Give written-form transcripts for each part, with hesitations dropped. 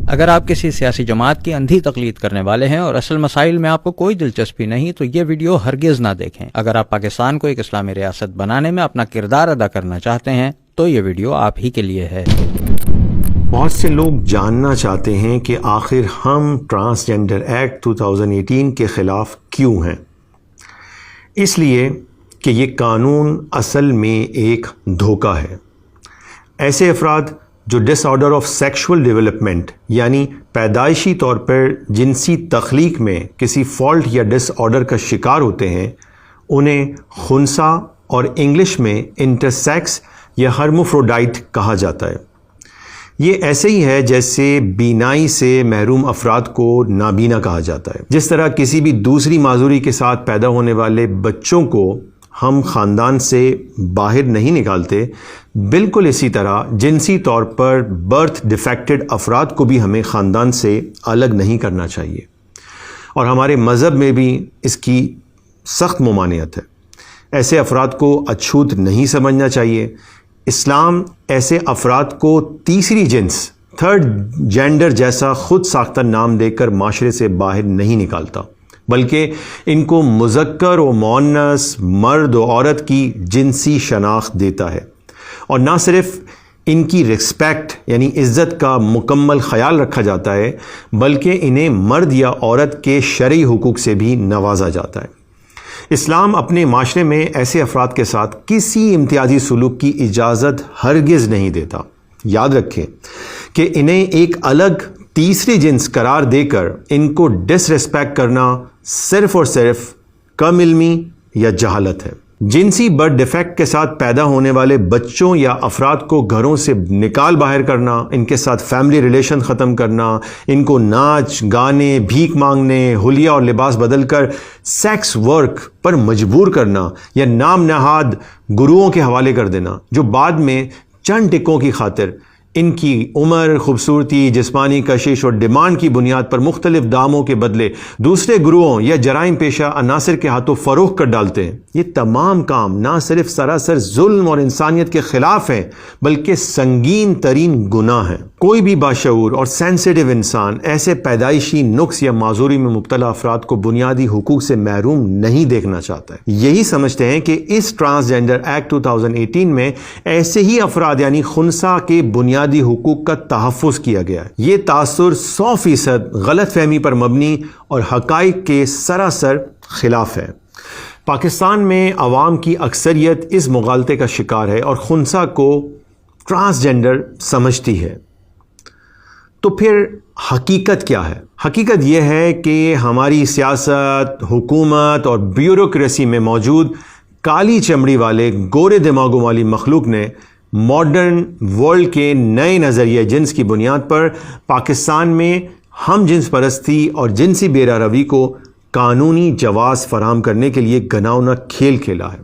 اگر آپ کسی سیاسی جماعت کی اندھی تقلید کرنے والے ہیں اور اصل مسائل میں آپ کو کوئی دلچسپی نہیں تو یہ ویڈیو ہرگز نہ دیکھیں۔ اگر آپ پاکستان کو ایک اسلامی ریاست بنانے میں اپنا کردار ادا کرنا چاہتے ہیں تو یہ ویڈیو آپ ہی کے لیے ہے۔ بہت سے لوگ جاننا چاہتے ہیں کہ آخر ہم ٹرانسجنڈر ایکٹ 2018 کے خلاف کیوں ہیں؟ اس لیے کہ یہ قانون اصل میں ایک دھوکہ ہے۔ ایسے افراد جو ڈس آرڈر آف سیکشول ڈیولپمنٹ یعنی پیدائشی طور پر جنسی تخلیق میں کسی فالٹ یا ڈس آرڈر کا شکار ہوتے ہیں، انہیں خنثی اور انگلش میں انٹرسیکس یا ہرموفروڈائٹ کہا جاتا ہے۔ یہ ایسے ہی ہے جیسے بینائی سے محروم افراد کو نابینا کہا جاتا ہے۔ جس طرح کسی بھی دوسری معذوری کے ساتھ پیدا ہونے والے بچوں کو ہم خاندان سے باہر نہیں نکالتے، بالکل اسی طرح جنسی طور پر برتھ ڈیفیکٹڈ افراد کو بھی ہمیں خاندان سے الگ نہیں کرنا چاہیے، اور ہمارے مذہب میں بھی اس کی سخت ممانعت ہے۔ ایسے افراد کو اچھوت نہیں سمجھنا چاہیے۔ اسلام ایسے افراد کو تیسری جنس تھرڈ جینڈر جیسا خود ساختہ نام دے کر معاشرے سے باہر نہیں نکالتا، بلکہ ان کو مذکر و مؤنث، مرد و عورت کی جنسی شناخت دیتا ہے، اور نہ صرف ان کی رسپیکٹ یعنی عزت کا مکمل خیال رکھا جاتا ہے، بلکہ انہیں مرد یا عورت کے شرعی حقوق سے بھی نوازا جاتا ہے۔ اسلام اپنے معاشرے میں ایسے افراد کے ساتھ کسی امتیازی سلوک کی اجازت ہرگز نہیں دیتا۔ یاد رکھیں کہ انہیں ایک الگ تیسری جنس قرار دے کر ان کو ڈس ریسپیکٹ کرنا صرف اور صرف کم علمی یا جہالت ہے۔ جنسی برتھ ڈیفیکٹ کے ساتھ پیدا ہونے والے بچوں یا افراد کو گھروں سے نکال باہر کرنا، ان کے ساتھ فیملی ریلیشن ختم کرنا، ان کو ناچ گانے، بھیک مانگنے، حلیہ اور لباس بدل کر سیکس ورک پر مجبور کرنا، یا نام نہاد گروؤں کے حوالے کر دینا جو بعد میں چند ٹکوں کی خاطر ان کی عمر، خوبصورتی، جسمانی کشش اور ڈیمانڈ کی بنیاد پر مختلف داموں کے بدلے دوسرے گروہوں یا جرائم پیشہ عناصر کے ہاتھوں فروخت کر ڈالتے ہیں۔ یہ تمام کام نہ صرف سراسر ظلم اور انسانیت کے خلاف ہیں، بلکہ سنگین ترین گناہ ہیں۔ کوئی بھی باشعور اور سینسیٹیو انسان ایسے پیدائشی نقص یا معذوری میں مبتلا افراد کو بنیادی حقوق سے محروم نہیں دیکھنا چاہتا ہے۔ یہی سمجھتے ہیں کہ اس ٹرانسجنڈر ایکٹ 2018 میں ایسے ہی افراد یعنی خنثی کے بنیادی حقوق کا تحفظ کیا گیا ہے۔ یہ تاثر 100% غلط فہمی پر مبنی اور حقائق کے سراسر خلاف ہے۔ پاکستان میں عوام کی اکثریت اس مغالطے کا شکار ہے اور خنثی کو ٹرانسجنڈر سمجھتی ہے۔ تو پھر حقیقت کیا ہے؟ حقیقت یہ ہے کہ ہماری سیاست، حکومت اور بیوروکریسی میں موجود کالی چمڑی والے گورے دماغوں والی مخلوق نے ماڈرن ورلڈ کے نئے نظریہ جنس کی بنیاد پر پاکستان میں ہم جنس پرستی اور جنسی بیرا روی کو قانونی جواز فراہم کرنے کے لیے گناؤنا کھیل کھیلا ہے،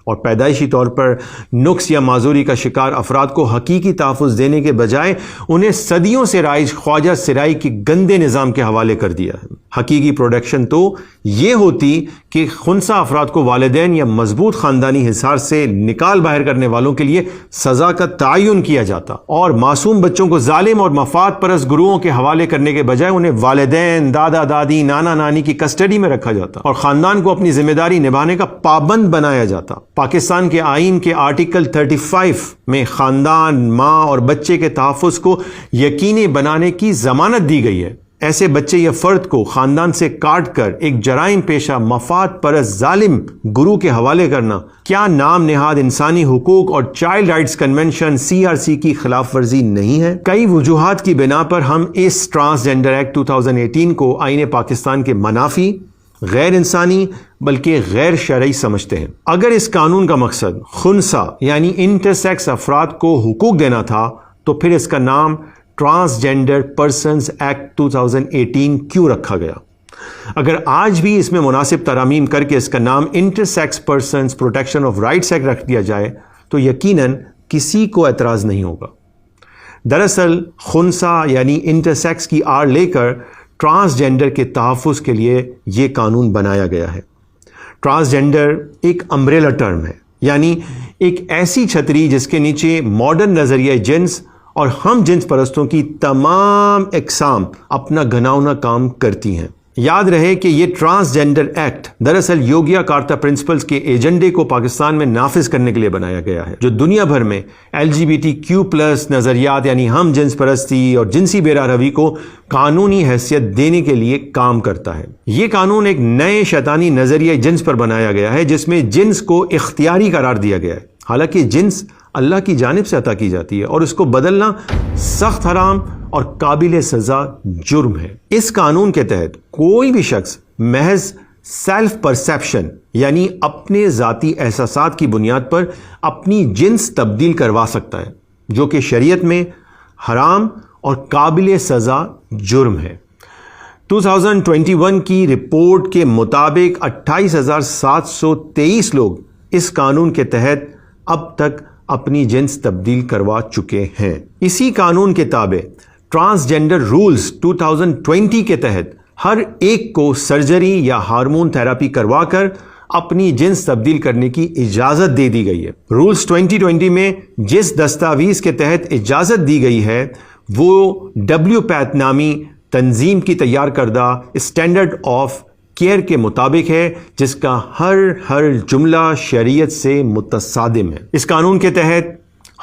اور پیدائشی طور پر نقص یا معذوری کا شکار افراد کو حقیقی تحفظ دینے کے بجائے انہیں صدیوں سے رائج خواجہ سرائی کے گندے نظام کے حوالے کر دیا ہے۔ حقیقی پروڈکشن تو یہ ہوتی کہ خنثی افراد کو والدین یا مضبوط خاندانی حصار سے نکال باہر کرنے والوں کے لیے سزا کا تعین کیا جاتا، اور معصوم بچوں کو ظالم اور مفاد پرست گروہوں کے حوالے کرنے کے بجائے انہیں والدین، دادا دادی، نانا نانی کی کسٹڈی میں رکھا جاتا، اور خاندان کو اپنی ذمہ داری نبھانے کا پابند بنایا جاتا۔ پاکستان کے آئین کے آرٹیکل 35 میں خاندان، ماں اور بچے کے تحفظ کو یقینی بنانے کی ضمانت دی گئی ہے۔ ایسے بچے یا فرد کو خاندان سے کاٹ کر ایک جرائم پیشہ مفاد پرست ظالم گروہ کے حوالے کرنا کیا نام نہاد انسانی حقوق اور چائلڈ رائٹس کنونشن CRC کی خلاف ورزی نہیں ہے؟ کئی وجوہات کی بنا پر ہم اس ٹرانسجنڈر ایکٹ 2018 کو آئین پاکستان کے منافی، غیر انسانی بلکہ غیر شرعی سمجھتے ہیں۔ اگر اس قانون کا مقصد خنثی یعنی انٹرسیکس افراد کو حقوق دینا تھا تو پھر اس کا نام ٹرانسجنڈر پرسنز ایکٹ 2018 کیوں رکھا گیا؟ اگر آج بھی اس میں مناسب ترامیم کر کے اس کا نام intersex persons protection of rights act رکھ دیا جائے تو یقیناً کسی کو اعتراض نہیں ہوگا۔ دراصل خنثی یعنی انٹرسیکس کی آڑ لے کر ٹرانسجنڈر کے تحفظ کے لیے یہ قانون بنایا گیا ہے۔ ٹرانسجنڈر ایک امبریلا ٹرم ہے، یعنی ایک ایسی چھتری جس کے نیچے ماڈرن نظریہ جنس اور ہم جنس پرستوں کی تمام اقسام اپنا گھناؤنا کام کرتی ہیں۔ یاد رہے کہ یہ ٹرانسجینڈر ایکٹ دراصل یوگیا کارتا پرنسپلز کے ایجنڈے کو پاکستان میں نافذ کرنے کے لیے بنایا گیا ہے، جو دنیا بھر میں LGBTQ+ نظریات یعنی ہم جنس پرستی اور جنسی بیرا روی کو قانونی حیثیت دینے کے لیے کام کرتا ہے۔ یہ قانون ایک نئے شیطانی نظریہ جنس پر بنایا گیا ہے جس میں جنس کو اختیاری قرار دیا گیا ہے، حالانکہ جنس اللہ کی جانب سے عطا کی جاتی ہے اور اس کو بدلنا سخت حرام اور قابل سزا جرم ہے۔ اس قانون کے تحت کوئی بھی شخص محض سیلف پرسیپشن یعنی اپنے ذاتی احساسات کی بنیاد پر اپنی جنس تبدیل کروا سکتا ہے، جو کہ شریعت میں حرام اور قابل سزا جرم ہے۔ 2021 کی رپورٹ کے مطابق 28,723 لوگ اس قانون کے تحت اب تک اپنی جنس تبدیل کروا چکے ہیں۔ اسی قانون کے تابع ٹرانسجینڈر رولز 2020 کے تحت ہر ایک کو سرجری یا ہارمون تھراپی کروا کر اپنی جنس تبدیل کرنے کی اجازت دے دی گئی ہے۔ رولز 2020 میں جس دستاویز کے تحت اجازت دی گئی ہے وہ WPATH نامی تنظیم کی تیار کردہ اسٹینڈرڈ آف کیئر کے مطابق ہے، جس کا ہر جملہ شریعت سے متصادم ہے۔ اس قانون کے تحت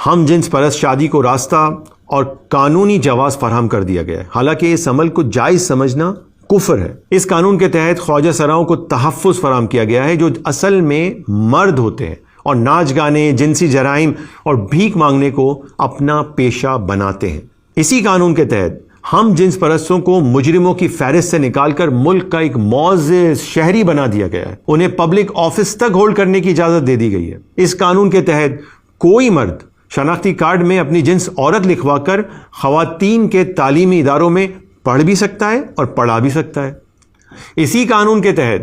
ہم جنس پرست شادی کو راستہ اور قانونی جواز فراہم کر دیا گیا ہے، حالانکہ اس عمل کو جائز سمجھنا کفر ہے۔ اس قانون کے تحت خواجہ سراؤں کو تحفظ فراہم کیا گیا ہے جو اصل میں مرد ہوتے ہیں اور ناچ گانے، جنسی جرائم اور بھیک مانگنے کو اپنا پیشہ بناتے ہیں۔ اسی قانون کے تحت ہم جنس پرستوں کو مجرموں کی فہرست سے نکال کر ملک کا ایک معزز شہری بنا دیا گیا ہے، انہیں پبلک آفس تک ہولڈ کرنے کی اجازت دے دی گئی ہے۔ اس قانون کے تحت کوئی مرد شناختی کارڈ میں اپنی جنس عورت لکھوا کر خواتین کے تعلیمی اداروں میں پڑھ بھی سکتا ہے اور پڑھا بھی سکتا ہے۔ اسی قانون کے تحت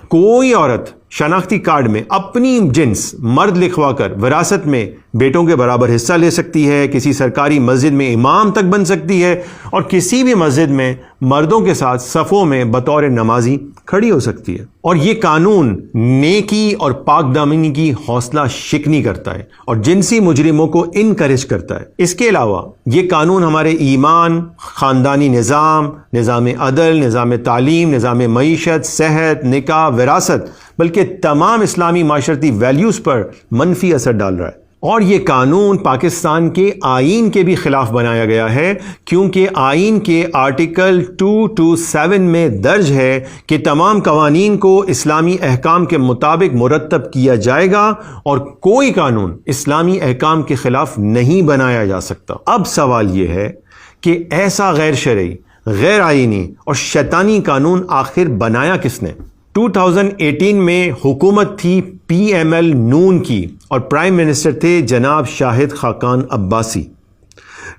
کوئی عورت شناختی کارڈ میں اپنی جنس مرد لکھوا کر وراثت میں بیٹوں کے برابر حصہ لے سکتی ہے، کسی سرکاری مسجد میں امام تک بن سکتی ہے اور کسی بھی مسجد میں مردوں کے ساتھ صفوں میں بطور نمازی کھڑی ہو سکتی ہے۔ اور یہ قانون نیکی اور پاک دامنی کی حوصلہ شکنی کرتا ہے اور جنسی مجرموں کو انکریج کرتا ہے۔ اس کے علاوہ یہ قانون ہمارے ایمان، خاندانی نظام، نظام عدل، نظام تعلیم، نظام معیشت، صحت، نکاح، وراثت بلکہ تمام اسلامی معاشرتی ویلیوز پر منفی اثر ڈال رہا ہے۔ اور یہ قانون پاکستان کے آئین کے بھی خلاف بنایا گیا ہے، کیونکہ آئین کے آرٹیکل 227 میں درج ہے کہ تمام قوانین کو اسلامی احکام کے مطابق مرتب کیا جائے گا اور کوئی قانون اسلامی احکام کے خلاف نہیں بنایا جا سکتا۔ اب سوال یہ ہے کہ ایسا غیر شرعی، غیر آئینی اور شیطانی قانون آخر بنایا کس نے؟ 2018 میں حکومت تھی PML نون کی اور پرائم منسٹر تھے جناب شاہد خاقان عباسی۔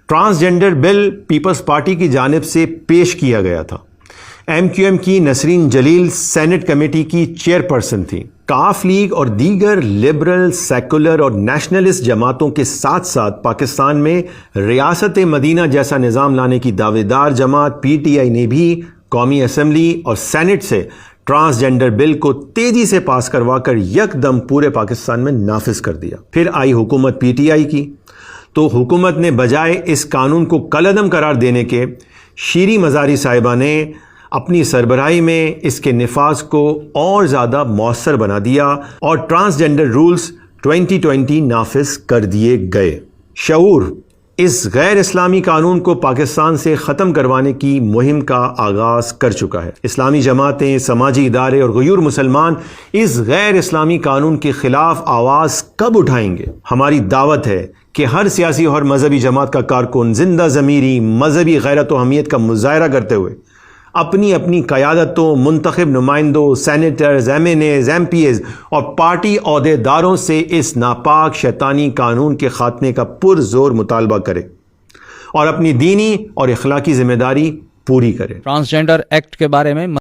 ٹرانسجینڈر بل پیپلز پارٹی کی جانب سے پیش کیا گیا تھا۔ MQM کی نسرین جلیل سینٹ کمیٹی کی چیئرپرسن تھی۔ کاف لیگ اور دیگر لبرل، سیکولر اور نیشنلسٹ جماعتوں کے ساتھ ساتھ پاکستان میں ریاست مدینہ جیسا نظام لانے کی دعوے دار جماعت PTI نے بھی قومی اسمبلی اور سینٹ سے ٹرانسجینڈر بل کو تیزی سے پاس کروا کر یک دم پورے پاکستان میں نافذ کر دیا۔ پھر آئی حکومت PTI کی، تو حکومت نے بجائے اس قانون کو کالعدم قرار دینے کے شیریں مزاری صاحبہ نے اپنی سربراہی میں اس کے نفاذ کو اور زیادہ مؤثر بنا دیا اور ٹرانسجینڈر رولز 2020 نافذ کر دیے گئے۔ شعور اس غیر اسلامی قانون کو پاکستان سے ختم کروانے کی مہم کا آغاز کر چکا ہے۔ اسلامی جماعتیں، سماجی ادارے اور غیور مسلمان اس غیر اسلامی قانون کے خلاف آواز کب اٹھائیں گے؟ ہماری دعوت ہے کہ ہر سیاسی اور مذہبی جماعت کا کارکن زندہ ضمیری مذہبی غیرت و اہمیت کا مظاہرہ کرتے ہوئے اپنی اپنی قیادتوں، منتخب نمائندوں، سینیٹرز، MNAs، MPs اور پارٹی عہدے داروں سے اس ناپاک شیطانی قانون کے خاتمے کا پرزور مطالبہ کرے اور اپنی دینی اور اخلاقی ذمہ داری پوری کرے۔ ٹرانسجینڈر ایکٹ کے بارے میں